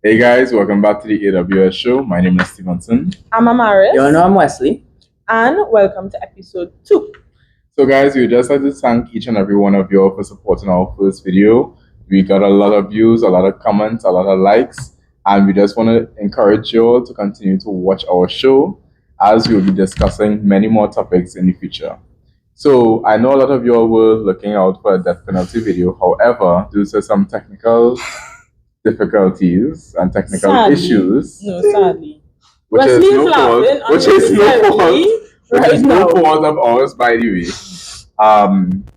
Hey guys, welcome back to the AWS show. My name is Stevenson. I'm Amaris. I'm Wesley. And welcome to episode 2. So guys, we just like to thank each and every one of you for supporting our first video. We got a lot of views, a lot of comments, a lot of likes, and we just want to encourage you all to continue to watch our show as we'll be discussing many more topics in the future. So I know a lot of you all were looking out for a death penalty video. However, due to some technical difficulties and technical issues, Sadly. which is Wesley no is fault, laughing which is no unnecessarily fault, which right is no now. fault of ours, by the way.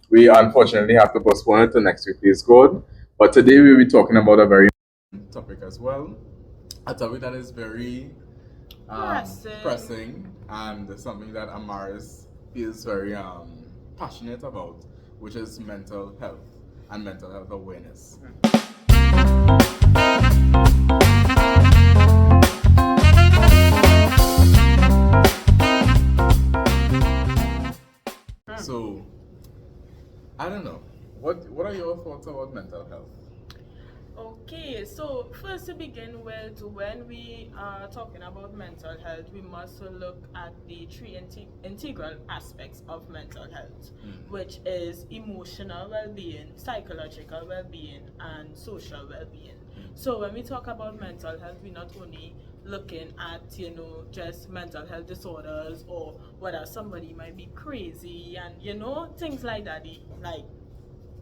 We unfortunately have to postpone it to next week, please God. But today we'll be talking about a very topic as well, a topic that is very pressing and something that Amaris feels very passionate about, which is mental health and mental health awareness. So, I don't know. What are your thoughts about mental health? Okay, so first to begin with, when we are talking about mental health, we must look at the three integral aspects of mental health, which is emotional well-being, psychological well-being, and social well-being. So when we talk about mental health, we're not only looking at, just mental health disorders or whether somebody might be crazy and, things like that. Like,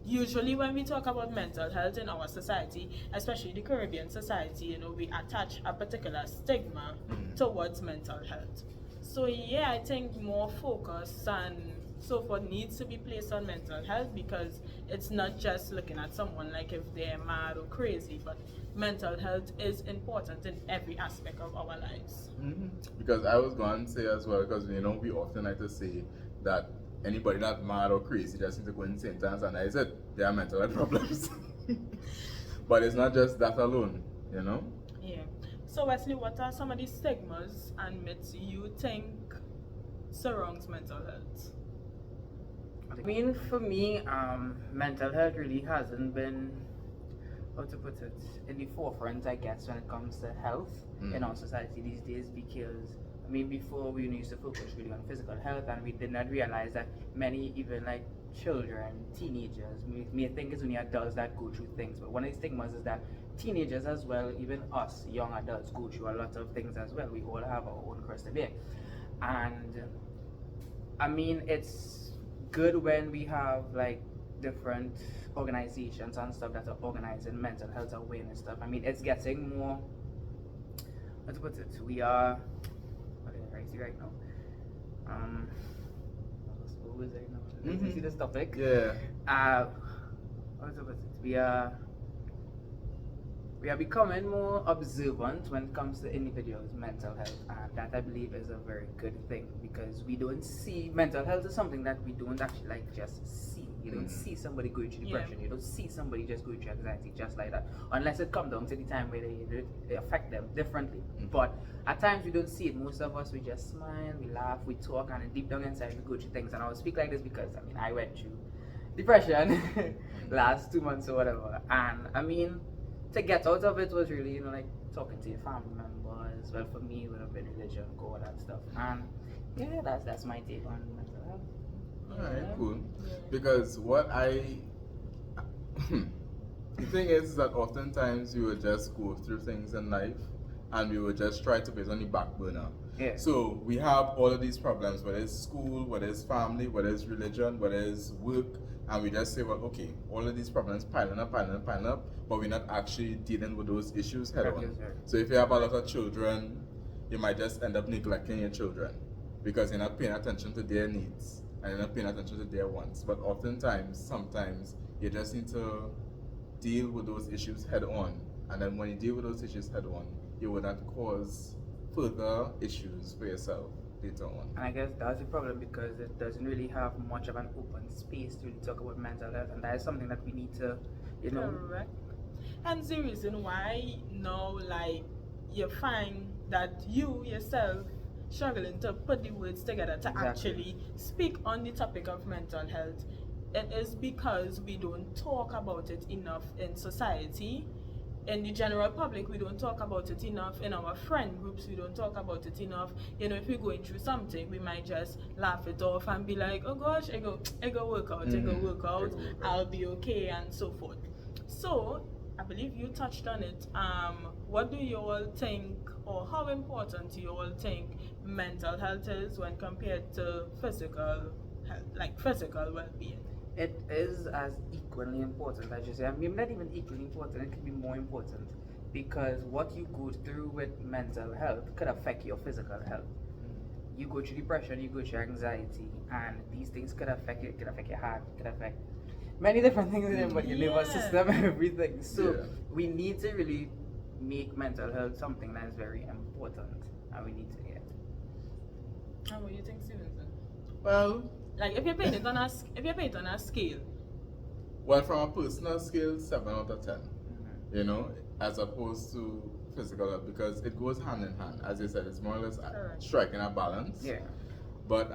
usually when we talk about mental health in our society, especially the Caribbean society, we attach a particular stigma towards mental health. So yeah, I think more focus and so forth needs to be placed on mental health, because it's not just looking at someone like if they're mad or crazy, but mental health is important in every aspect of our lives. Because I was going to say as well, because we often like to say that anybody that's mad or crazy just needs to go in sentence and that's it. They have mental health problems. But it's not just that alone, Yeah. So Wesley, what are some of the stigmas and myths you think surrounds mental health? I mean, for me, mental health really hasn't been, how to put it, in the forefront, I guess, when it comes to health in our society these days. Because, I mean, before we used to focus really on physical health, and we did not realize that many, even like children, teenagers, may think it's only adults that go through things. But one of the stigmas is that teenagers as well, even us, young adults, go through a lot of things as well. We all have our own cross to bear. And I mean, it's good when we have like different organizations and stuff that are organizing mental health awareness stuff. I mean, it's getting more. Let's put it. We are. What is it right now? What was it now? You see this topic? Yeah. What to put it? We are becoming more observant when it comes to individuals' mental health, and that I believe is a very good thing, because we don't see mental health as something that we don't actually like just see. You don't see somebody going through depression. You don't see somebody just going through anxiety just like that, unless it comes down to the time where they affect them differently. But at times we don't see it. Most of us, we just smile, we laugh, we talk, and deep down inside we go through things. And I will speak like this because I mean I went through depression last 2 months or whatever, and I mean, to get out of it was really, like talking to your family members. Well, for me, it would have been religion, God, and stuff. And yeah, that's my take on mental health. Alright, cool. Because what the thing is that oftentimes we would just go through things in life and we would just try to put it on the back burner. Yeah. So we have all of these problems, whether it's school, whether it's family, whether it's religion, whether it's work, and we just say, well, okay, all of these problems piling up, but we're not actually dealing with those issues head on. So if you have a lot of children, you might just end up neglecting your children because you're not paying attention to their needs and you're not paying attention to their wants. But sometimes, you just need to deal with those issues head on. And then when you deal with those issues head on, you will not cause further issues for yourself later on. And I guess that's the problem, because it doesn't really have much of an open space to really talk about mental health, and that is something that we need to, Correct. And the reason why now, like, you find that you yourself struggling to put the words together to actually speak on the topic of mental health, it is because we don't talk about it enough in society. in the general public, we don't talk about it enough. In our friend groups, we don't talk about it enough. You know, if we're going through something, we might just laugh it off and be like, oh gosh, I go work out, I go work out, I'll be okay, and so forth. So, I believe you touched on it. What do you all think, or how important do you all think mental health is when compared to physical health, like physical well-being? It is as equally important, as you say. I mean, not even equally important, it could be more important. Because what you go through with mental health could affect your physical health. You go through depression, you go through anxiety, and these things could affect you. It could affect your heart, it could affect many different things in your body, your nervous system, everything. So we need to really make mental health something that is very important, and we need to And what do you think, Stevenson? Well, Like if you paint it on a scale. well, from a personal scale, 7 out of 10. You know, as opposed to physical health, because it goes hand in hand. As you said, it's more or less striking a balance. Yeah. But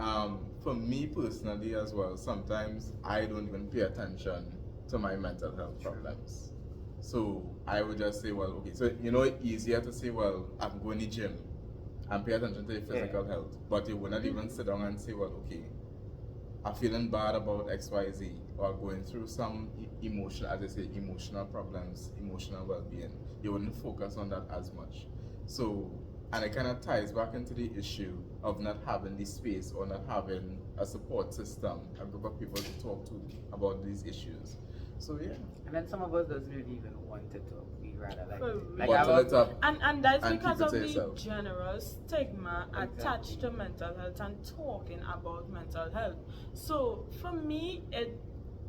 for me personally as well, sometimes I don't even pay attention to my mental health problems. So I would just say, well, okay, so you know, it's easier to say, well, I'm going to the gym and pay attention to your physical health, but you would not even sit down and say, well, okay, I'm feeling bad about XYZ, or going through some emotional, as I say, emotional problems, emotional well-being. You wouldn't focus on that as much. So, and it kind of ties back into the issue of not having the space or not having a support system, a group of people to talk to about these issues. So yeah. And then some of us doesn't really even want to talk. We rather like Bottle it up. And that's and because keep it of to the yourself. general stigma attached to mental health and talking about mental health. So for me, it,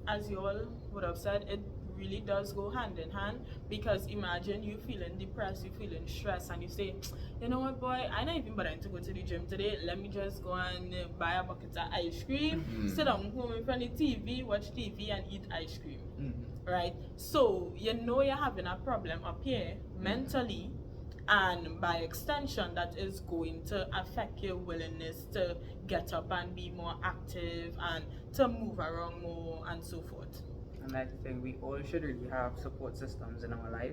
as you all would have said, it really does go hand in hand, because imagine you feeling depressed, you feeling stressed, and you say, you know what, boy, I'm not even bothering to go to the gym today. Let me just go and buy a bucket of ice cream, sit down home in front of the TV, watch TV, and eat ice cream. Right? So you know you're having a problem up here mentally, and by extension, that is going to affect your willingness to get up and be more active and to move around more and so forth. And I think we all should really have support systems in our life.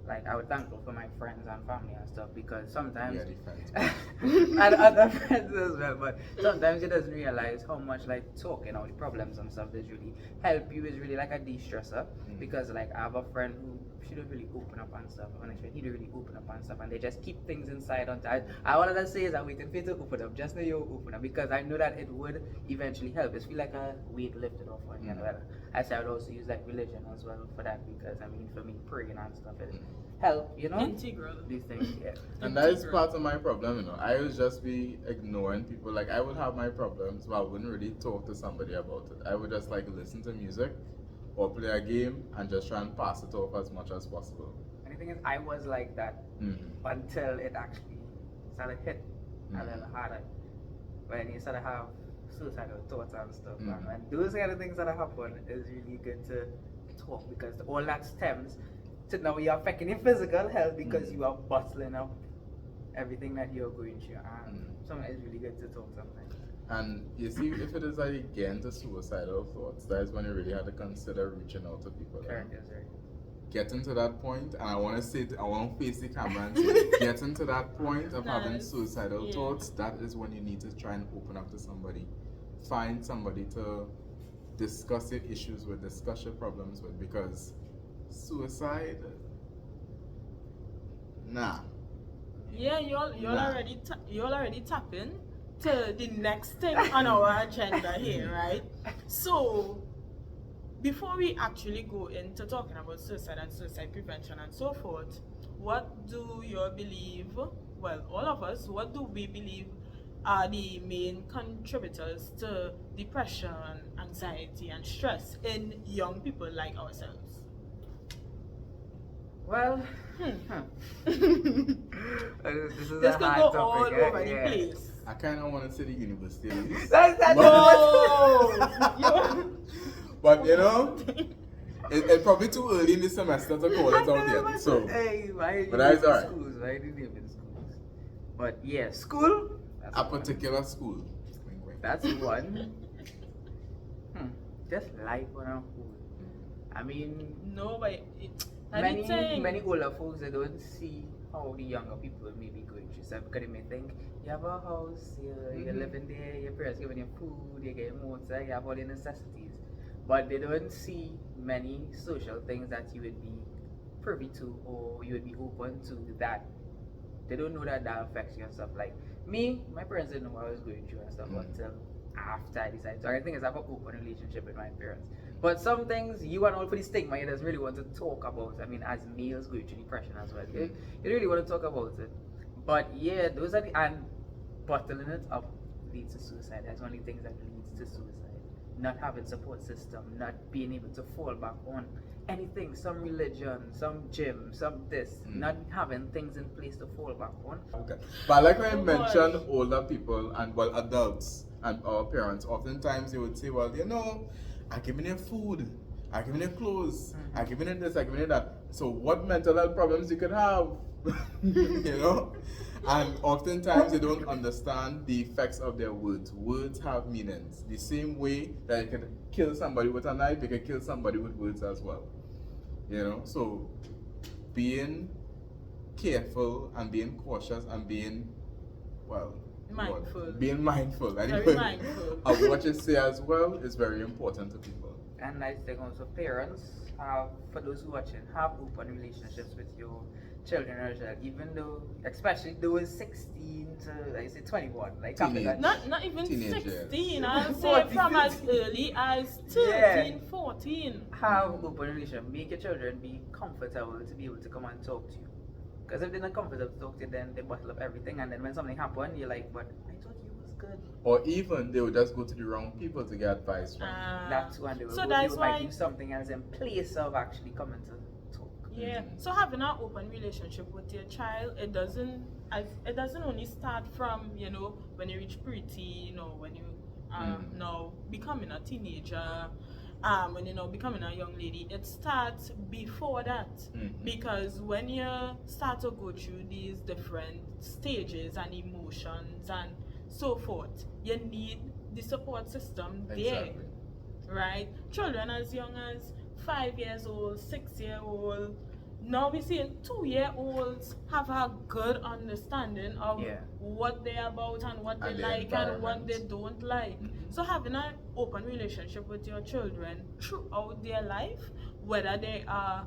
Like, I was thankful for my friends and family and stuff, because sometimes and other friends as well, but sometimes you doesn't realize how much like talking out the problems and stuff is really help you, is really like a de-stressor. Because like I have a friend who, she don't really open up and stuff, and he don't really open up and stuff, and they just keep things inside. I wanted to say is I'm waiting for you to open up, just know you open up, because I know that it would eventually help. It's feel like a weight lifted off on you. Well, I say I would also use like religion as well for that, because I mean, for me, praying and stuff it help, you know, Integral. these things. And that is part of my problem, you know. I would just be ignoring people. Like, I would have my problems, but I wouldn't really talk to somebody about it. I would just like listen to music or play a game and just try and pass it off as much as possible. And the thing is, I was like that until it actually started hit a little harder. When you start to have suicidal thoughts and stuff, and those kind of things that happen, is really good to talk, because all that stems to now you're affecting your physical health, because you are bottling up everything that you're going through, and sometimes it's really good to talk sometimes. And you see, if it is like again to suicidal thoughts, that is when you really have to consider reaching out to people. Getting to that point, and I want to say, I want to face the camera and say, getting to that point of having suicidal thoughts, that is when you need to try and open up to somebody. Find somebody to discuss your issues with, discuss your problems with, because suicide, nah. Yeah, you already tapping to the next thing on our agenda here, right? So before we actually go into talking about suicide and suicide prevention and so forth, what do you believe, well, all of us, what do we believe are the main contributors to depression, anxiety, and stress in young people like ourselves? Well, This could go all over the place. I kind of want to say the universities. But you know, it's probably too early in the semester to call it out yet. So, but that's alright. Schools, why did you in schools? But yeah, school. A particular school. That's one. Just life on a whole. I mean, No, but Many older folks, they don't see how the younger people may be going through stuff because they may think you have a house, you're living there, your parents giving you food, you get your motor, you have all the necessities, but they don't see many social things that you would be privy to or you would be open to that they don't know that affects you and stuff. Like me, my parents didn't know what I was going through and stuff until after I decided. So I think it's have an open relationship with my parents. But some things you and all for the stigma, you just really want to talk about. I mean, as males going through depression as well, you really want to talk about it. But yeah, those are and bottling it up leads to suicide. That's one of the things that leads to suicide. Not having support system, not being able to fall back on anything, some religion, some gym, some this, not having things in place to fall back on. Okay. But like when you mentioned older people and adults and our parents, oftentimes they would say, well, I giving you food, I giving you clothes, I giving you this, I giving you that. So what mental health problems you could have? And oftentimes they don't understand the effects of their words. Words have meanings. The same way that you can kill somebody with a knife, you can kill somebody with words as well. So being careful and being cautious and being, mindful. Being mindful. Very mindful. Of what you say as well is very important to people. And I think also parents have, for those who watching, have open relationships with your children as well, even though, especially those 16 to, like say 21, like not even teenagers. 16, I'll say from as early as 13, 14. Have open relationship, make your children be comfortable to be able to come and talk to you. Because if they're not comfortable to talk to you, then they bottle up everything, and then when something happens, you're like, but I thought you was good. Or even they would just go to the wrong people to get advice from. That too, and they will so go, that's they why might do something else in place of actually coming to talk. Yeah. So having an open relationship with your child, it doesn't only start from when you reach puberty, when you now becoming a teenager, when you're now becoming a young lady. It starts before that, because when you start to go through these different stages and emotions and so forth, you need the support system there, right? Children as young as 5 years old, 6-year-old. Now we're seeing 2-year-olds have a good understanding of what they're about and what they like and what they don't like. So having an open relationship with your children throughout their life, whether they are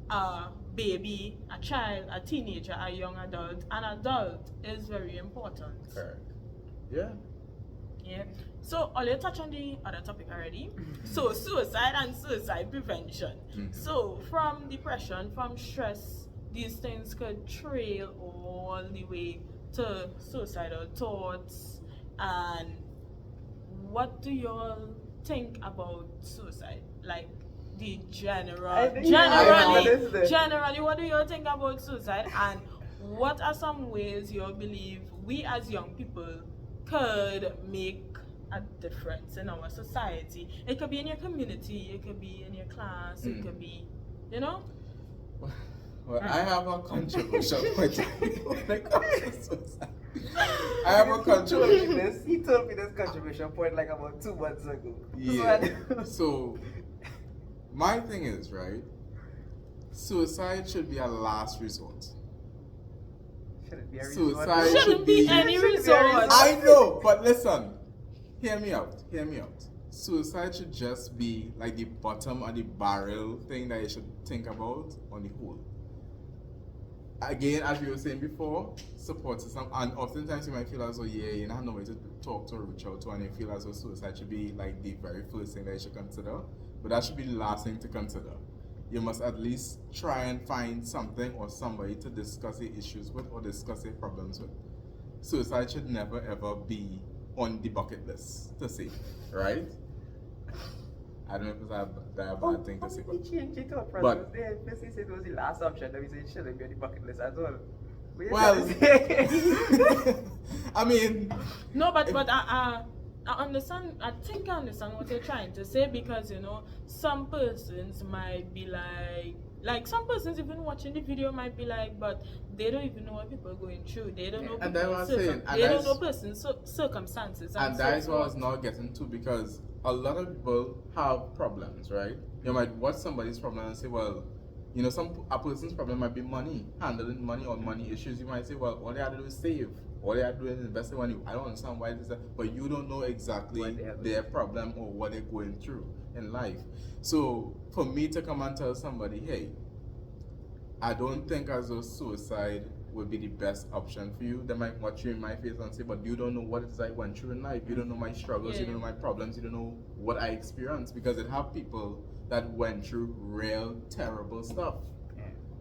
a baby, a child, a teenager, a young adult, an adult, is very important. Correct. Yeah. Yeah. So I'll touch on the other topic already. So suicide and suicide prevention. So from depression, from stress, these things could trail all the way to suicidal thoughts. And what do y'all think about suicide? Like the generally, what do you think about suicide? And what are some ways you believe we as young people could make a difference in our society? It could be in your community, it could be in your class, it could be, Well, I have a controversial point when it comes to suicide. I have a controversial. He told me this controversial point like about 2 months ago. Yeah. So, my thing is, right, suicide should be a last resort. Suicide shouldn't be any resort. I know, but listen, hear me out. Suicide should just be like the bottom of the barrel thing that you should think about on the whole. Again, as we were saying before, support system, and oftentimes you might feel as though you don't have nobody to talk to or reach out to, and you feel as though suicide should be like the very first thing that you should consider, but that should be the last thing to consider. You must at least try and find something or somebody to discuss your issues with or discuss your problems with. Suicide should never ever be on the bucket list to say, right? I don't know if that's a bad thing to say. But first he said it was the last option, then we said it shouldn't be on the bucket list as well. Well, I mean, no, but I understand. I think I understand what you're trying to say, because some persons might be like some persons even watching the video might be like, but they don't even know what people are going through. They don't know. And that's what I'm saying. They don't know person's circumstances. And that is what I was not getting to, because a lot of people have problems, right? You might watch somebody's problem and say, well, You know, a person's problem might be money, handling money or money issues. You might say, well, all they have to do is save. All they have to do is invest in money. I don't understand why this is that, but you don't know exactly their problem or what they're going through in life. So for me to come and tell somebody, hey, I don't think as though suicide would be the best option for you. They might watch you in my face and say, but you don't know what it's like went through in life. You don't know my struggles, you don't know my problems, you don't know what I experienced. Because it have people that went through real terrible stuff.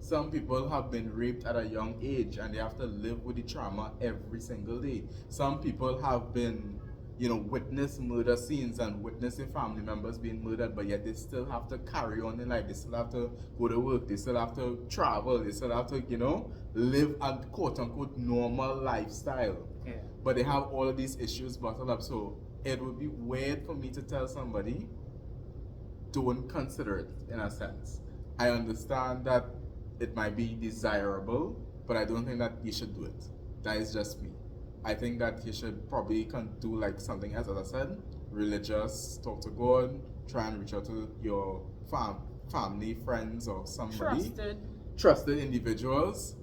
Some people have been raped at a young age and they have to live with the trauma every single day. Some people have been, witness murder scenes and witnessing family members being murdered, but yet they still have to carry on in life. They still have to go to work. They still have to travel. They still have to, live a quote-unquote normal lifestyle. Yeah. But they have all of these issues bottled up. So it would be weird for me to tell somebody, don't consider it, in a sense. I understand that it might be desirable, but I don't think that you should do it. That is just me. I think that you should probably do like something else, as I said, religious, talk to God, try and reach out to your family, friends, or somebody. Trusted individuals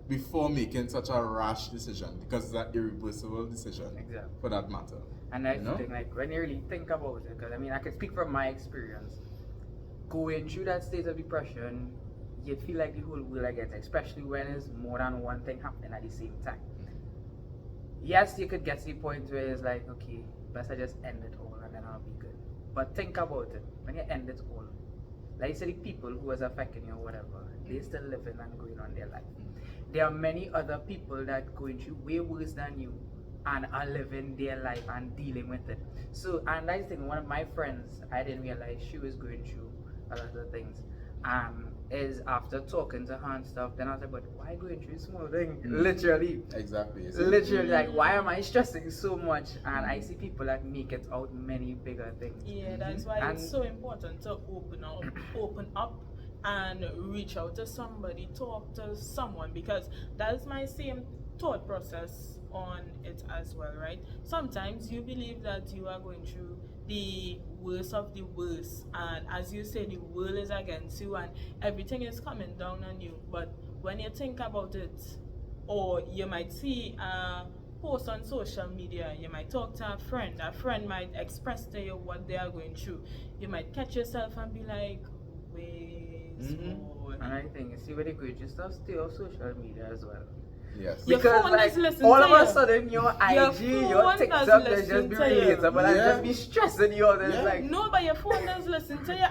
before making such a rash decision, because it's an irreversible decision. Exactly. For that matter. And I think, like, when you really think about it, because I mean, I can speak from my experience, going through that state of depression, you feel like the whole world against, especially when there's more than one thing happening at the same time. Yes, you could get to the point where it's like, okay, best I just end it all and then I'll be good. But think about it, when you end it all, like you said, the people who was affecting you or whatever, they're still living and going on their life. There are many other people that going through way worse than you and are living their life and dealing with it. So, and I think one of my friends, I didn't realize she was going through a lot of things. Is after talking to her and stuff, then I was like, but why going through small thing? Literally. Exactly. Literally, like, why am I stressing so much? And I see people that make it out many bigger things. Yeah, that's why it's so important to open up and reach out to somebody, talk to someone, because that's my same thought process on it as well, right? Sometimes you believe that you are going through the worst of the worst, and as you say, the world is against you and everything is coming down on you. But when you think about it, or you might see a post on social media, you might talk to a friend might express to you what they are going through, you might catch yourself and be like, wait, and I think, see where they go, just stay on social media as well. Yes. Because like all of a sudden your IG, your TikTok, they just be relatable and just be stressing you out. Like, no, but your phone does listen to you.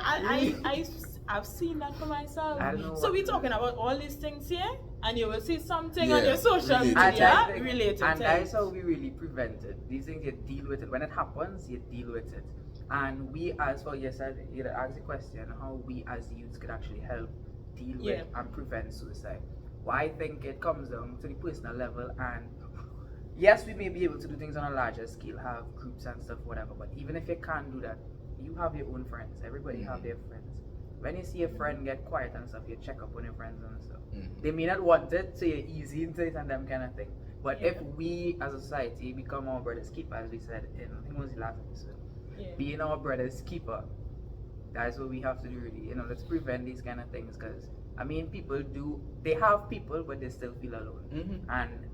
I've seen that for myself. So we're talking about all these things here, and you will see something on your social media related to it. And that's how we really prevent it. These things, you deal with it. When it happens, you deal with it. And we, as for you said, you asked the question how we as youths could actually help deal with and prevent suicide. Well, I think it comes down to the personal level, and yes, we may be able to do things on a larger scale, have groups and stuff, whatever, but even if you can't do that, you have your own friends. Everybody have their friends. When you see a friend get quiet and stuff, you check up on your friends and stuff. They may not want it, so you're easy into it and them kind of thing. But if we as a society become our brother's keeper, as we said in, I think it was the last episode, being our brother's keeper, that's what we have to do really. Let's prevent these kind of things, because I mean, people they have people, but they still feel alone. And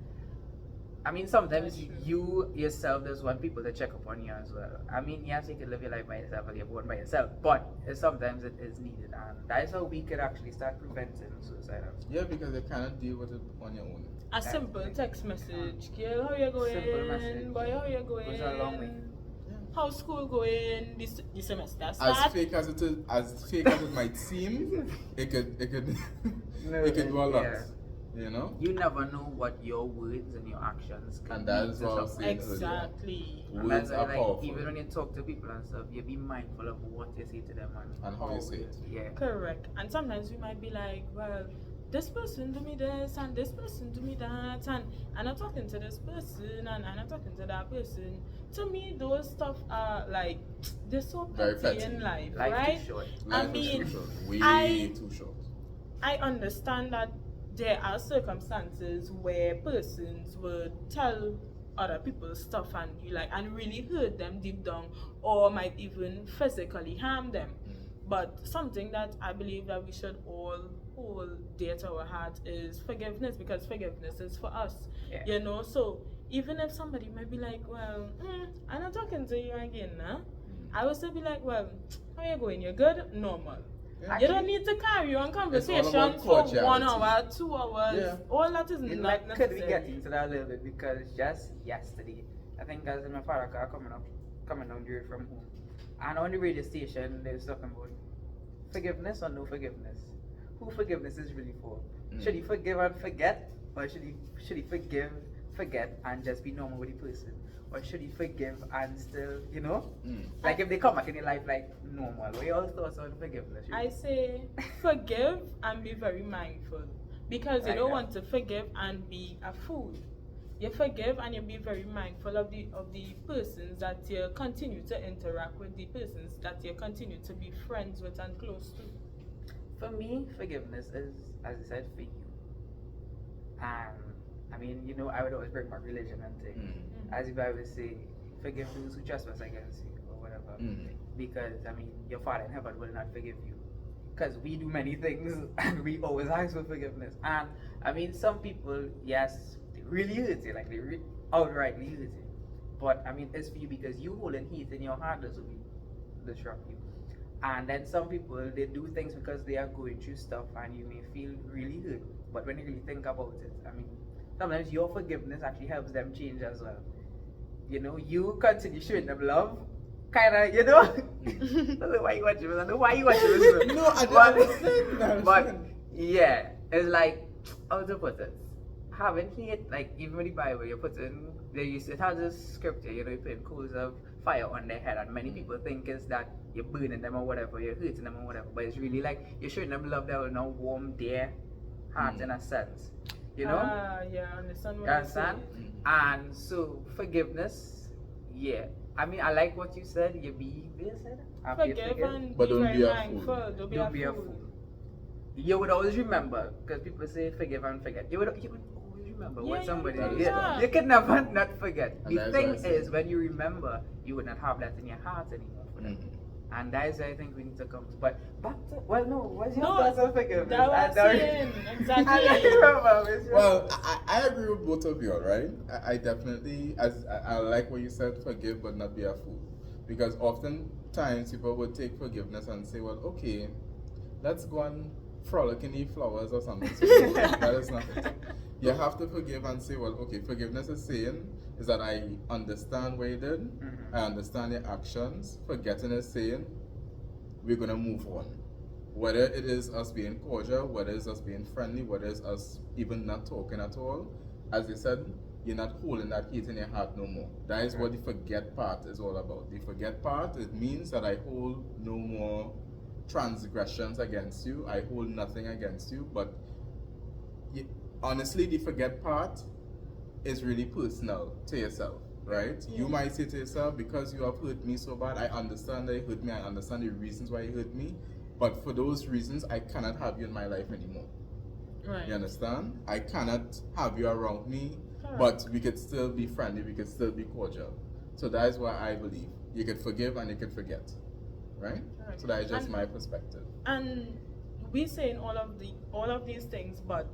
I mean, sometimes you yourself just want people to check up on you as well. I mean, yes, you can live your life by yourself or you're born by yourself, but sometimes it is needed, and that's how we could actually start preventing suicide. Yeah, because you cannot deal with it on your own. A simple text message, girl, how you going? Simple message. Boy, how you going? Goes a long way. How's school going this semester? As fake as it might seem, it could do a lot. Yeah. You never know what your words and your actions can and that is what I was saying exactly. Words are powerful. Even when you talk to people and stuff, you be mindful of what you say to them and how you say it. Yeah. Correct. And sometimes we might be like, well, this person do me this and this person do me that, and I'm talking to this person and I'm talking to that person. To me, those stuff are like, they're so petty in life, right? Too short. I mean, too short. Way too short. I understand that there are circumstances where persons would tell other people's stuff and really hurt them deep down, or might even physically harm them. But something that I believe that we should all hold dear to our heart is forgiveness, because forgiveness is for us. Yeah. You know, so even if somebody might be like, well, I'm not talking to you again, nah? I will still be like, well, how you going? You're good? Normal. Yeah. You don't need to carry on It's all conversation about for 1 cordiality. hour, 2 hours. Yeah. All that is In not fact, necessary. could we get into that a little bit, because just yesterday, I think as in my father car coming down the road from home, and on the radio station they was talking about forgiveness or no forgiveness. Who forgiveness is really for? Should he forgive and forget, or should he forgive, forget, and just be normal with the person? Or should he forgive and still, like if they come back in your life like normal? What are your thoughts on forgiveness? I say forgive and be very mindful, because you Like don't that. want to forgive and be a fool. You forgive and you be very mindful of the persons that you continue to interact with, the persons that you continue to be friends with and close to. For me, forgiveness is, as I said, for you. And I mean, I would always bring my religion and thing. As if I would say, forgive those who trespass against you, or whatever. Because, I mean, your Father in heaven will not forgive you. Because we do many things and we always ask for forgiveness. And, I mean, some people, yes, they really hurt you, like they outrightly hurt you. But, I mean, it's for you, because you holding heat in your heart doesn't disrupt you. And then some people, they do things because they are going through stuff and you may feel really hurt. But when you really think about it, I mean, sometimes your forgiveness actually helps them change as well. You continue showing them love, kind of, I don't know why you watch it, I don't know why you watch it. No, I understand. But, yeah, it's like, how to put it? Having hate, like, even with the Bible, it has this scripture, you put coals of fire on their head, and many people think it's that you're burning them or whatever, you're hurting them or whatever, but it's really like you're showing them love that will now warm their heart in a sense, Yeah, I understand what You you're understand? saying. And so forgiveness, yeah. I mean, I like what you said. You said Forgive and But be don't very be a mindful. fool. Don't be a fool. You would always remember, because people say forgive and forget. You would always remember Yeah, what yeah, somebody that did. is yeah. You can never not forget. And The that's thing what I said. is, when you remember, you would not have that in your heart anymore for them. And that is where I think we need to come to. But back to, what's your thoughts on forgiveness? That was saying, exactly. I don't remember. What's your- Well, I agree with both of you, all right? I definitely, I like what you said, forgive but not be a fool. Because oftentimes people would take forgiveness and say, well, okay, let's go and frolic in the flowers or something. So that is not it. You have to forgive and say, well, okay, forgiveness is saying is that I understand what you did, I understand your actions. Forgetting is saying we're gonna move on. Whether it is us being cordial, whether it's us being friendly, whether it's us even not talking at all, as you said, you're not holding that hate in your heart no more. That is what the forget part is all about. The forget part, it means that I hold no more transgressions against you. I hold nothing against you. But honestly, the forget part is really personal to yourself, right? You might say to yourself, because you have hurt me so bad, I understand that you hurt me, I understand the reasons why you hurt me, but for those reasons, I cannot have you in my life anymore. Right. You understand? I cannot have you around me, Correct. but we could still be friendly, we could still be cordial. So that is what I believe. You could forgive and you could forget, right? Correct. So that is just And- my perspective. And we saying all of these things, but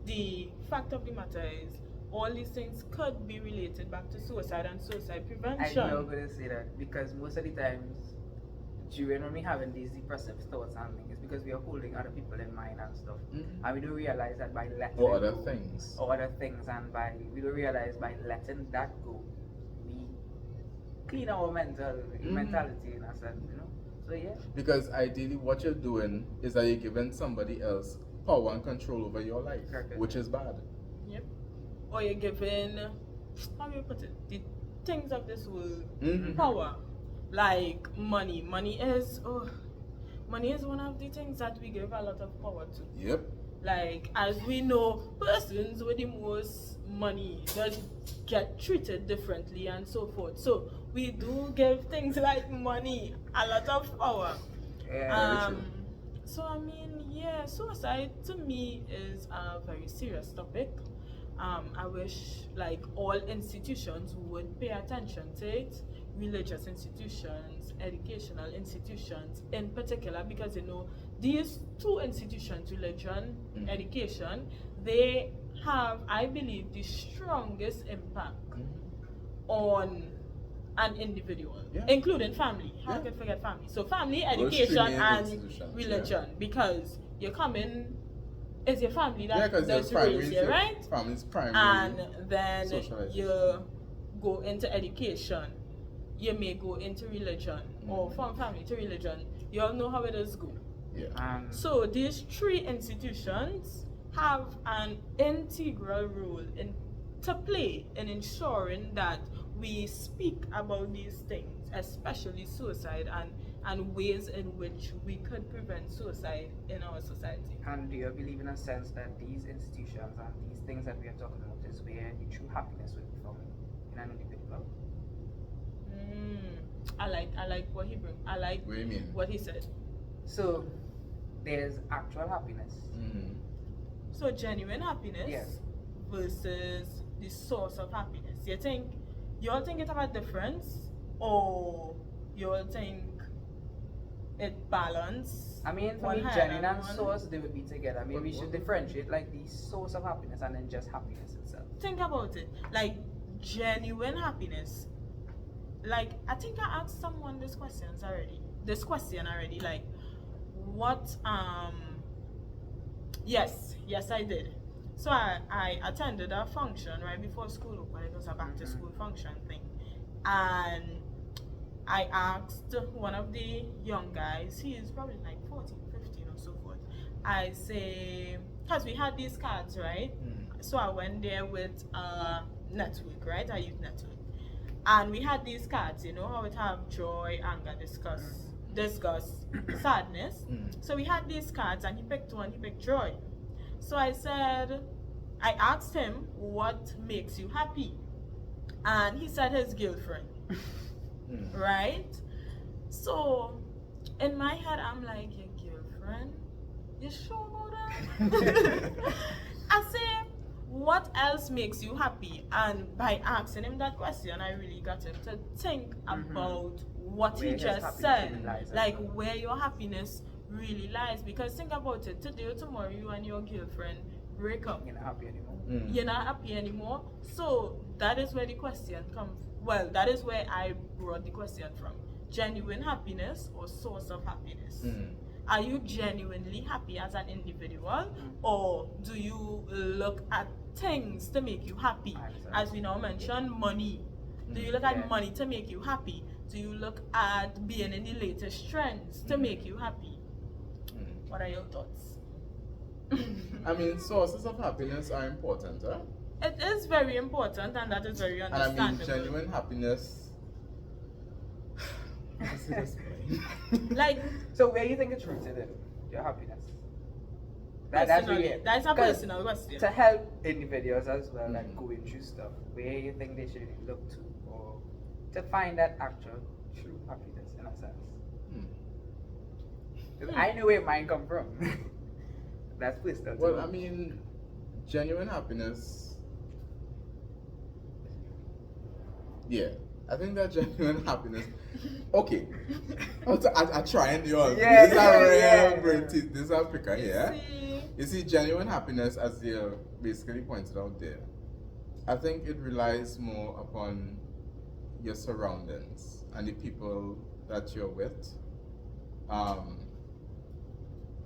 the fact of the matter is, all these things could be related back to suicide and suicide I'm prevention. not going to say that, because most of the times, during when we having these depressive thoughts and things, it's because we are holding other people in mind and stuff, and we don't realize that by letting Or it other go, things. or other things, and we don't realize by letting that go, we clean our mentality in a sense, So yeah. Because ideally, what you're doing is that you're giving somebody else power and control over your life, Correct. which is bad. Yep. Or you're given, how do you put it, the things of this world power, like money. Money is one of the things that we give a lot of power to. Yep. Like, as we know, persons with the most money does get treated differently and so forth. So we do give things like money a lot of power. Yeah. Very true. So I mean, yeah, suicide to me is a very serious topic. I wish like all institutions would pay attention to it, religious institutions, educational institutions in particular, because these two institutions, religion, Mm. education, they have, I believe, the strongest impact on an individual, Yeah. including family. How Yeah. I could forget family? So family, Those three education, main and institutions, religion, because you come in, it's your family Yeah, that because does your raise you, right? family's primary. And then socialization. you go into education, you may go into religion, or from family to religion. You all know how it does go. Yeah. So these three institutions have an integral role to play in ensuring that we speak about these things, especially suicide, and ways in which we could prevent suicide in our society. And do you believe in a sense that these institutions and these things that we are talking about is where the true happiness will be found in an individual? I like what he bring. I like What do you mean? what he said. So there's actual happiness. Mm-hmm. So genuine happiness Yes. versus the source of happiness. You all think it have a difference, or you all think it balance? I mean, for one me, hand genuine and one? source, they would be together. I mean, we What- should what- differentiate like the source of happiness and then just happiness itself. Think about it. Like genuine happiness. Like I think I asked someone this question already. Like what yes I did. So I attended a function right before school opened. It was a back to school function thing. And I asked one of the young guys, he is probably like 14, 15 or so forth. I say, because we had these cards, right? So I went there with a network, right? A youth network. And we had these cards, how it have joy, anger, disgust, sadness. So we had these cards and he picked one, he picked joy. So I asked him, what makes you happy? And he said his girlfriend. Right? So in my head, I'm like, your girlfriend? You sure about that? I say, what else makes you happy? And by asking him that question, I really got him to think about what Where he his just happiness said, really lies, like actually. where your happiness really lies. Because think about it, today or tomorrow, you and your girlfriend break up. You're not happy anymore. You're not happy anymore. So that is where the question comes. Well, that is where I brought the question from. Genuine happiness or source of happiness? Are you genuinely happy as an individual, or do you look at things to make you happy? As we now mentioned, money. Do you look at money to make you happy? Do you look at being in the latest trends to make you happy? What are your thoughts? I mean, sources of happiness are important, huh? It is very important, and that is very And I understandable. mean, genuine happiness. Like, So where you think it's rooted in your happiness? That's personally, really that's a 'cause personal question. to help individuals as well, like going through stuff. Where you think they should look to, or to find that actual true happiness in a sense? 'Cause I know where mine come from. That's personal. Well, too. I mean, genuine happiness. Yeah, I think that genuine happiness. Okay, I try and do all. Yeah, This is yeah, a real yeah. British. This is Africa, yeah. See? You see, genuine happiness, as you basically pointed out there, I think it relies more upon your surroundings and the people that you're with.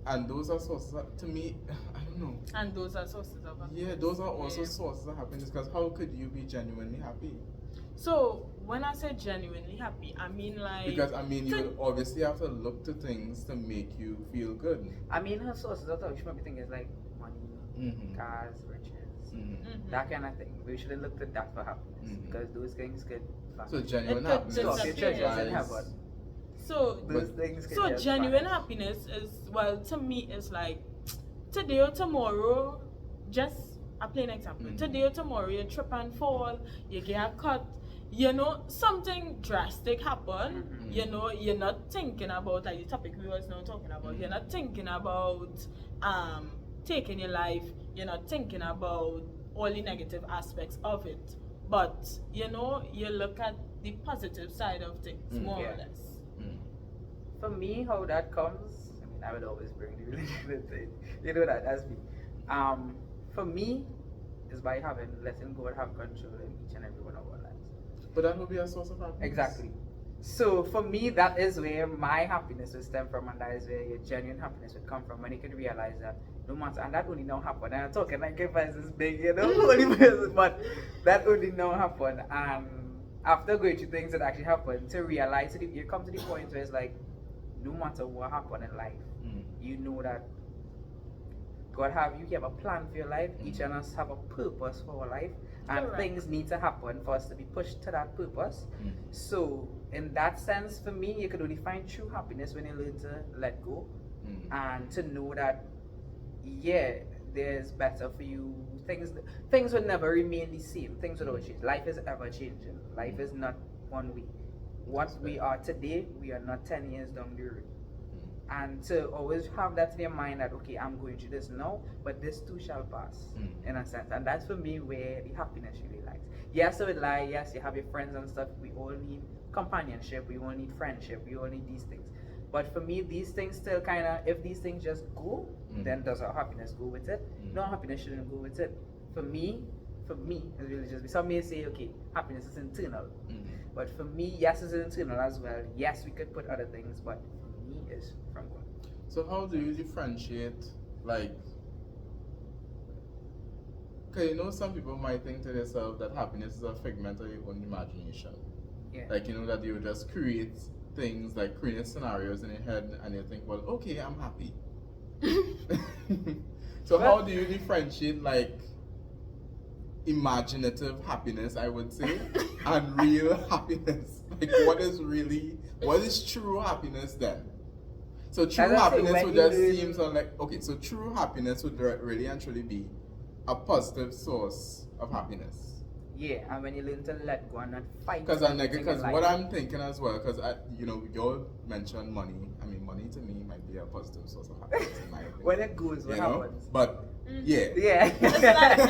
And those are sources to me, I don't know. And those are sources of happiness. Yeah, those are also Yeah. sources of happiness, because how could you be genuinely happy? So when I say genuinely happy, I mean like Because I mean, you will obviously have to look to things to make you feel good. I mean, her sources of which might be thinking is like money, cars, riches, that kind of thing. We shouldn't look to that for happiness because those things could. So genuine It could happiness disappear. Your treasures in lies- heaven. so Those things could so just genuine vanish. happiness is, well, to me is like today or tomorrow, just a plain example. Today or tomorrow you trip and fall, you get a cut, something drastic happen, you're not thinking about, like the topic we was now talking about, you're not thinking about taking your life, you're not thinking about all the negative aspects of it, but you look at the positive side of things, more Yeah. or less. For me, how that comes, mean, I would always bring the religion into it. You know that's me. For me, is by letting God have control in each and every one of our lives. But that would be a source of happiness. Exactly. So for me, that is where my happiness would stem from, and that is where your genuine happiness would come from when you can realize that no matter, and that only now happen. And I'm talking like if I is big, only person, but that only now happen. And after going through things that actually happen, to realize it, you come to the point where it's like, no matter what happened in life, you know that God you have a plan for your life. Each of us have a purpose for our life, and Correct. things need to happen for us to be pushed to that purpose. So, in that sense, for me, you can only find true happiness when you learn to let go and to know that, yeah, there's better for you. Things will never remain the same. Things will always change. Life is ever changing. Life is not one way. What we are today, we are not 10 years down the road. And to always have that in your mind that, okay, I'm going through this now, but this too shall pass, in a sense. And that's for me where the happiness really lies. Yes, so it lies. Yes, you have your friends and stuff. We all need companionship. We all need friendship. We all need these things. But for me, these things still kind of, if these things just go, then does our happiness go with it? No, happiness shouldn't go with it. For me, it's really just, some may say, okay, happiness is internal. But for me, yes, it's internal as well. Yes, we could put other things, but for me, it's from God. So how do you differentiate, like, because you know some people might think to themselves that happiness is a figment of your own imagination. Yeah. Like, you know, that you just create things, like create scenarios in your head and you think, well, okay, I'm happy. So how do you differentiate, like, imaginative happiness, I would say, and real happiness? Like, what is true happiness then? So true happiness would just seem so like, okay, so true happiness would really and truly be a positive source of happiness. Yeah, and when you learn to let go and not fight. Because what I'm thinking as well, because you mentioned money. I mean, money to me might be a positive source of happiness in my opinion. When it goes, what happens? But yeah. It's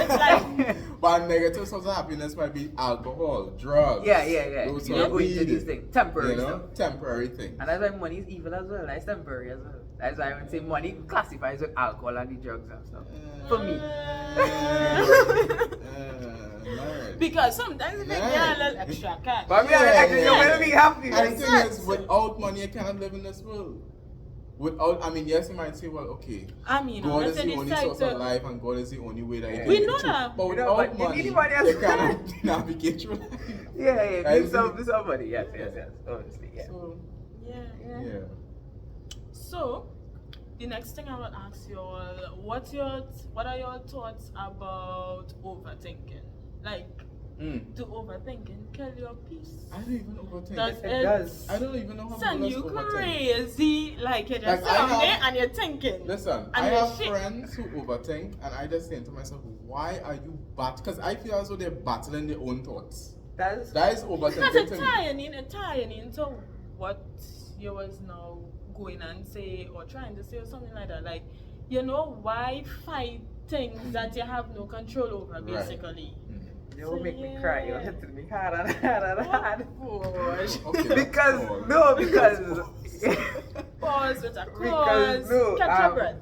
like But negative source of happiness might be alcohol, drugs. Yeah. Those You're going to these things, temporary stuff. Temporary things. And that's why money is evil as well. That's temporary as well. That's why I would say money classifies with alcohol and the drugs and stuff. For me. Because sometimes if you get a little extra cash. But I mean, actually, you're going to be happy. And the thing is, without money, you cannot live in this world. Yes, you might say, well, okay, I mean, God is the only source of life and God is the only way that you can We get know through. that. But without money, you cannot navigate through life. Yeah. Need somebody. Yes. Obviously, yeah. So, Yeah. So, the next thing I will ask you all, what are your thoughts about overthinking? Like, do overthinking kill your peace? I don't even overthink. It does. I don't even know how Send people you overthink. crazy. Like, you're just Like, sitting there and you're thinking. Listen, I have friends who overthink, and I just think to myself, why are you because I feel as though they're battling their own thoughts. That is overthinking. Because it's tying into what you was now going and say or trying to say or something like that. Like, why fight things that you have no control over, basically? You will make me cry. You'll hit me hard and hard. Okay, because pause with a cause.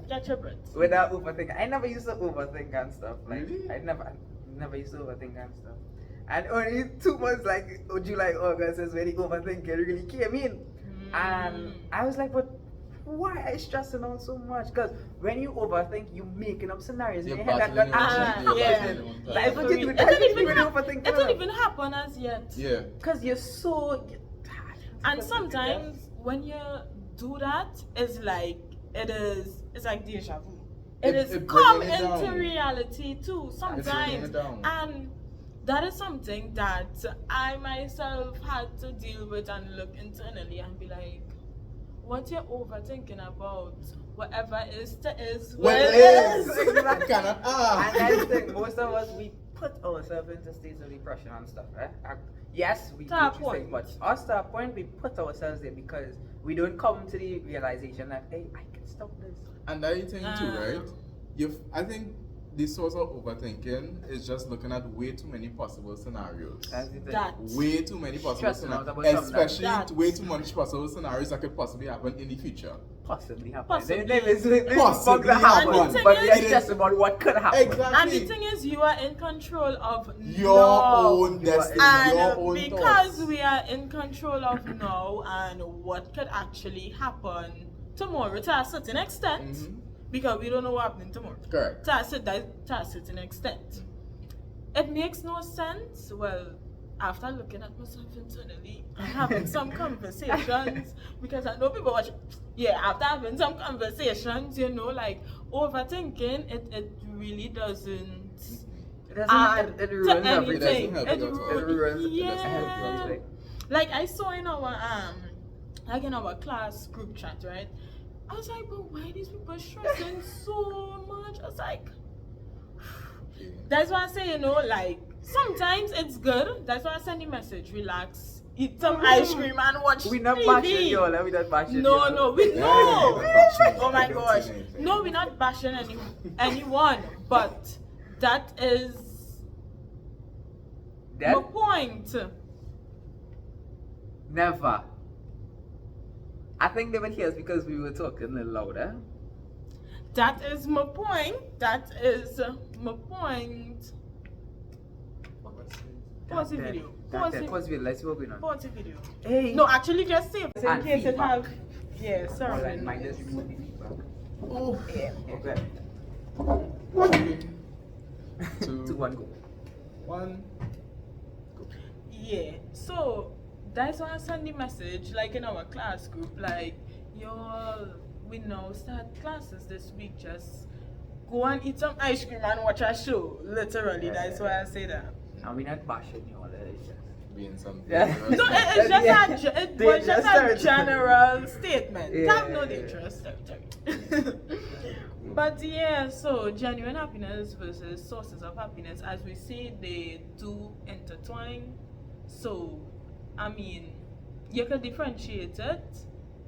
Catch your breath. Without overthinking, I never used to overthink and stuff. Like really? I never used to overthink and stuff. And only 2 months, like July, August, is when the overthinking really came in, and I was like, but why are you stressing out so much? Because when you overthink, you're making up scenarios in your head that actually happen. That's what you do. It didn't even happen as yet. Yeah. Because you're so. And sometimes when you do that, it's like deja vu. It is come into reality too sometimes, and that is something that I myself had to deal with and look internally and be like, what you're overthinking about, whatever is what it is. Exactly. And that's the thing, most of us, we put ourselves into states of depression and stuff, right? Yes, we do things, but us to a point, we put ourselves there because we don't come to the realization that, hey, I can stop this. And that thing too, right? I think the source of overthinking is just looking at way too many possible scenarios. That's the thing. That. Way too many possible Stressing out scenarios, about something especially that- way too much possible scenarios that could possibly happen in the future. Possibly happen. Possibly. Possibly Possibly happen. happen. But And we the are thing stressed about what could happen. Exactly. And the thing is, you are in control of Your now. own destiny, And your own because thoughts. we are in control of now and what could actually happen tomorrow to a certain extent, Mhm. because we don't know what happening tomorrow. Correct. To a certain extent. It makes no sense. Well, after looking at myself internally and having some conversations, because I know people watch, after having some conversations, like overthinking, it really doesn't It doesn't. add It to ruins everything. anything. It doesn't help you at all. It ruins. It doesn't Yeah. help you. Like I saw in our class group chat, right? I was like, but why are these people stressing so much? I was like, that's why I say, like, sometimes it's good. That's why I send the message, relax, eat some ice cream and watch We not TV. bashing y'all. We not bashing No, y'all. no, we Yeah, no. yeah, yeah. Oh my I don't gosh. see anything. No, we're not bashing anyone, but that is That my point. never. I think they would hear us because we were talking a little louder. That is my point. That is my point. Pause the video. Pause the Pause video. Let's see what we're on. pause the video. Hey. No, actually just save it in And case it feedback. have. Yeah, All sorry. right, mind us remove the feedback. Oh. Yeah. Okay. 2, 2, 1, go. 1. Yeah, so that's why I send the message, like in our class group, like, y'all, we now start classes this week, just go and eat some ice cream and watch a show. Literally, that's why I say that. And we're not bashing y'all. It's just. Being something. Yeah. No, it's just it was just a Dangerous general statement. Yeah. Have no dangerous territory. But yeah, so genuine happiness versus sources of happiness, as we see, they do intertwine. So, I mean, you can differentiate it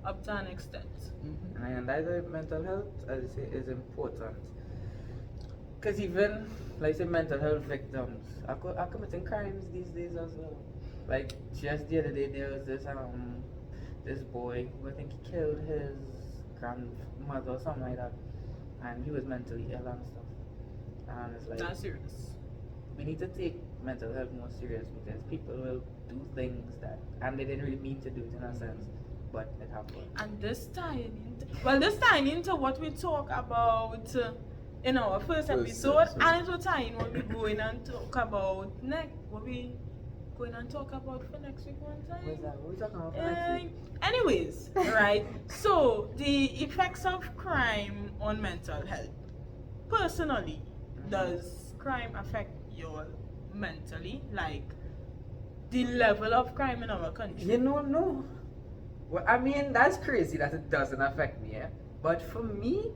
up to an extent. And that's why mental health, as I say, is important. Because even, like say, mental health victims are committing crimes these days as well. Like, just the other day, there was this boy who I think he killed his grandmother or something like that. And he was mentally ill and stuff. And it's like, That's serious. we need to take mental health more serious because people will do things that, and they didn't really mean to do it in a sense, but it happened. And this tying into what we talk about in our first episode, and it will tie in what we're going and talk about next. What we going and talk about for next week one time. What's that? What are we talking about for next week? Anyways, right? So the effects of crime on mental health. Personally, does crime affect you mentally? Like the level of crime in our country? You know, no. Well, I mean, that's crazy that it doesn't affect me, yeah? But for me,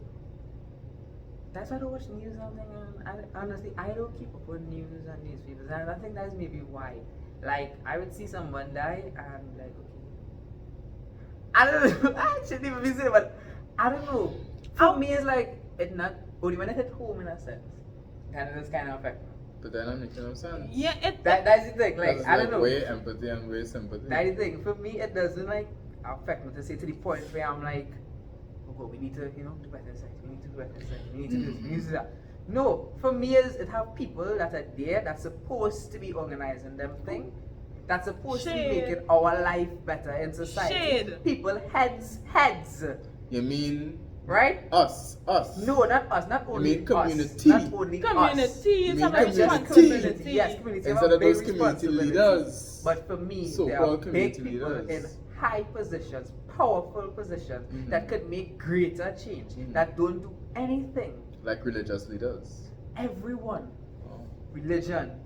that's why I don't watch news and thing. Honestly, I don't keep up on news and newspapers, and I think that's maybe why. Like, I would see someone die, and like, okay. I don't know. I shouldn't even be saying it, but I don't know. For me, it's like, it not, only when it hit home in a sense, kind of just kind of affect me. But then I'm making no sense. Yeah, That's the thing, like, That's I don't know. Way empathy and way sympathy. That's the thing. For me, it doesn't like affect me to say to the point where I'm like, oh God, we need to, do better inside. We need to do better inside. We need to do this. We need to do that. No, for me, is it have people that are there that's supposed to be organizing them thing, that's supposed to be Shade. making our life better in society. Shade. People heads, You mean right? us? No, not us. Not You only mean community? us. Not only us. communities You have mean a community? responsibility. Yes, community. have Instead a of big those community responsibility. leaders. But for me, there So-called are big community people in leaders. high positions, powerful positions that could make greater change, that don't do anything. Like religious leaders. Everyone, Oh. religion,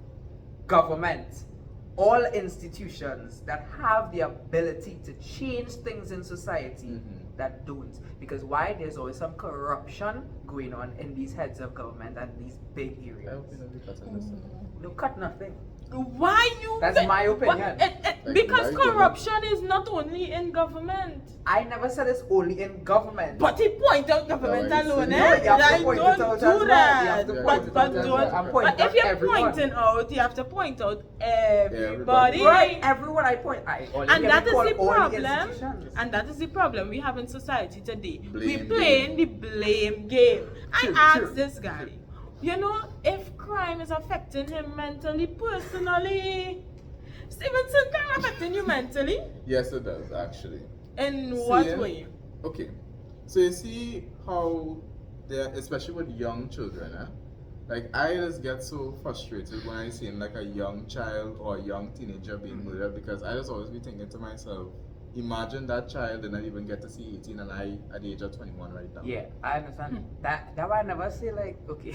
government, all institutions that have the ability to change things in society that don't. Because why? There's always some corruption going on in these heads of government and these big I areas. hope you know we cut on this. No cut nothing. Why you? That's my opinion. Because why you corruption is not only in government. I never said it's only in government. But he point out government No, I alone, see. eh? No, you have to Like, point it don't out do as well. You that. have to point But it but out as don't. well. I'm pointing But if out you're everyone. pointing out, you have to point out everybody. Right, everyone I point. I only And get that to is call the all problem. institutions. And that is the problem we have in society today. We Blame playing the blame game. True, I asked true, this guy, you know, if crime is affecting him mentally, personally, Stevenson, crime affecting you mentally? Yes, it does actually. In See, what way? Okay, so you see how they're, especially with young children, like I just get so frustrated when I see like a young child or a young teenager being murdered, because I just always be thinking to myself, imagine that child did not even get to see 18 and I at the age of 21 right now. Yeah, I understand. That why I never say like okay.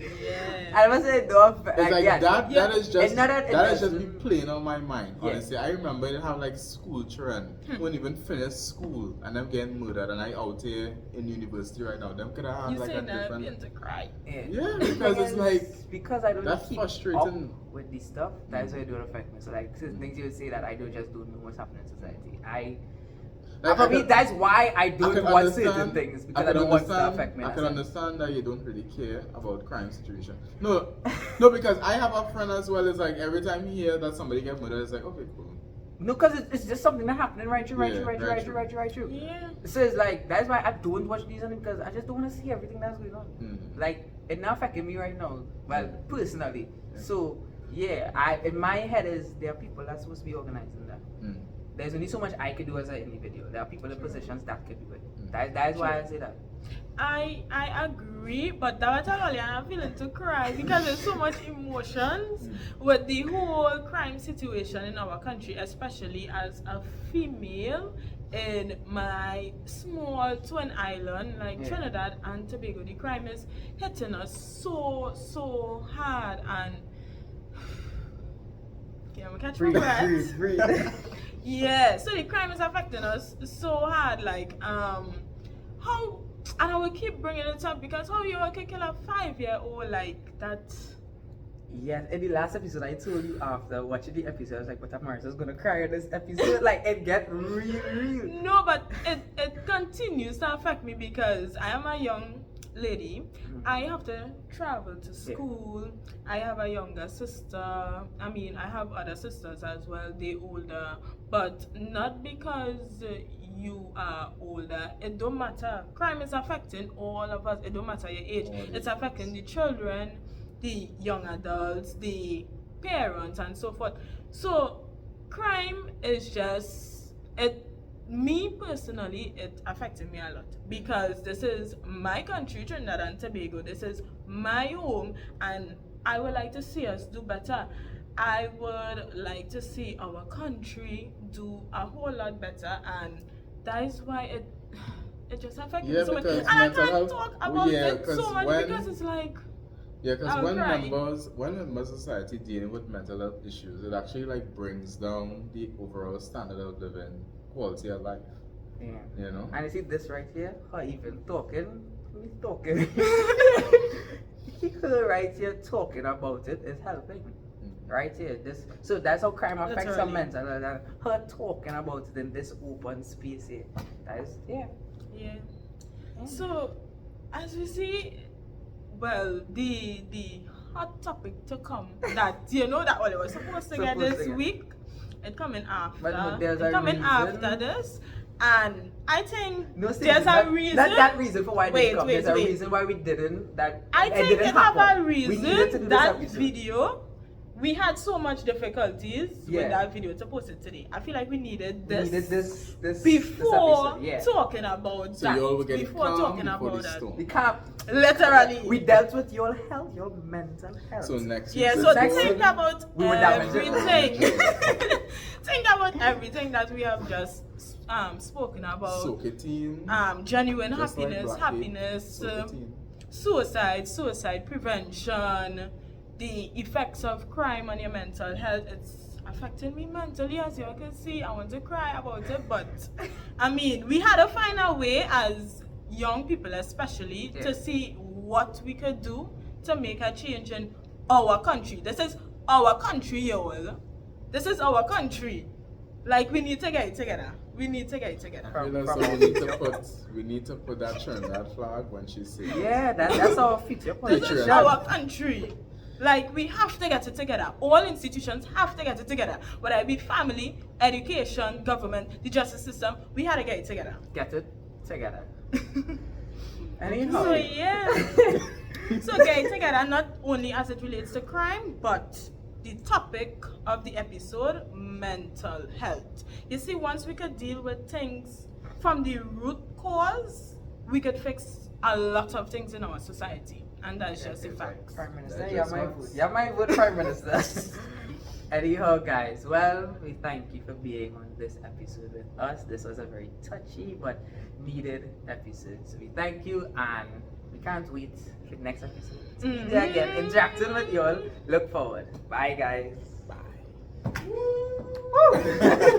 Yeah. I never say no. It's like yes. that. Yeah. That is just It's not that it that is just doesn't- be playing on my mind. Yeah. Honestly, I remember you have like school children who won't even finish school and them getting murdered, and I out here in university right now. Them could have had You like say a that different. into cry. Yeah, because it's like because I don't that's keep frustrating. up with this stuff. That's why it don't affect me. So like certain things you would say that I don't know what's happening in society. Like, For I me, can- that's why I I don't can want understand- certain things because I, can don't want it to understand- affect me. I that's can it. understand that you don't really care about crime situation. No, no, because I have a friend as well. It's like every time he hear that somebody get murdered, it's like okay, cool. No, because it's just something that happening right through. Yeah, right through. Yeah. So it's like that's why I don't watch these anime because I just don't want to see everything that's going on. Mhm. Like it not affecting me right now. Well, personally. Yeah. So yeah, I in my head is there are people that's supposed to be organizing that. Mm. There's only so much I could do as an individual. There are people in positions that could do it. Mm. That is why I say that. I agree, but that was all I'm feeling to cry because there's so much emotions with the whole crime situation in our country, especially as a female in my small twin island like Yeah. Trinidad and Tobago. The crime is hitting us so hard, and okay, I'm gonna catch my breath. breathe. Yeah, so the crime is affecting us so hard. Like, how, and I will keep bringing it up because how you can kill a 5-year-old like that? Yes, in the last episode, I told you after watching the episode, I was like, but Marisa's gonna cry in this episode. Like, it get real. No, but it continues to affect me because I am a young lady. I have to travel to school. I have a younger sister. I mean, I have other sisters as well. They older, but not because you are older. It don't matter. Crime is affecting all of us. It don't matter your age. It's affecting the children, the young adults, the parents, and so forth. So, crime is just it. Me personally, it affected me a lot because this is my country, Trinidad and Tobago. This is my home, and I would like to see us do better. I would like to see our country do a whole lot better, and that is why it just affected me so much. because And I mental can't health- talk about it 'cause so much when- because it's like Yeah, because I'll cry. when members of society dealing with mental health issues, it actually like brings down the overall standard of living, quality of life. Yeah. You know. And you see this right here? Her even talking. He's talking. Her right here talking about it is helping. Right here. This so that's how crime affects some Literally. mental health. And her talking about it in this open space here. That is Yeah. So, as we see, well, the hot topic to come that you know that all was supposed to get Supposed this to get. week, it coming after. But no, there's it a coming reason. after this, and I think No, see, there's that, a reason. That reason for why it Wait, didn't come. wait, There's a wait. reason why we didn't. That I it think didn't it have happen. a We needed to reason do that this episode. video. We had so much difficulties Yeah. with that video to post it today. I feel like we needed We this. needed this before episode. Yeah. talking about So that. you all were getting before calm talking before about the that. storm. We can't. Literally. We dealt with your health, your mental health. So next Yeah, week's so next think week, about we will damage it. everything. Think about everything that we have just spoken about. Soak it in. Genuine Just like happiness, Blackie. happiness, Soak it in. suicide prevention, the effects of crime on your mental health. It's affecting me mentally, as you all can see. I want to cry about it, but I mean, we had to find a way as young people, especially, Yeah. to see what we could do to make a change in our country. This is our country, y'all. This is our country. Like, we need to get it together. We need to get it together. So we need to put that Trinidad flag when she says. Yeah, that's our future This politician. is our country. Like, we have to get it together. All institutions have to get it together. Whether it be family, education, government, the justice system, we had to get it together. Get it together. Anyhow. So yeah. So get it together, not only as it relates to crime, but the topic of the episode, mental health. You see, once we could deal with things from the root cause, we could fix a lot of things in our society. And that's just a fact. Prime Minister, That you just have my works. vote. You have my vote, Prime Minister. Anyhow, guys, well, we thank you for being on this episode with us. This was a very touchy but needed episode. So we thank you and we can't wait for the next episode. To be there again, interacting with you all. Look forward. Bye, guys. Bye. Woo!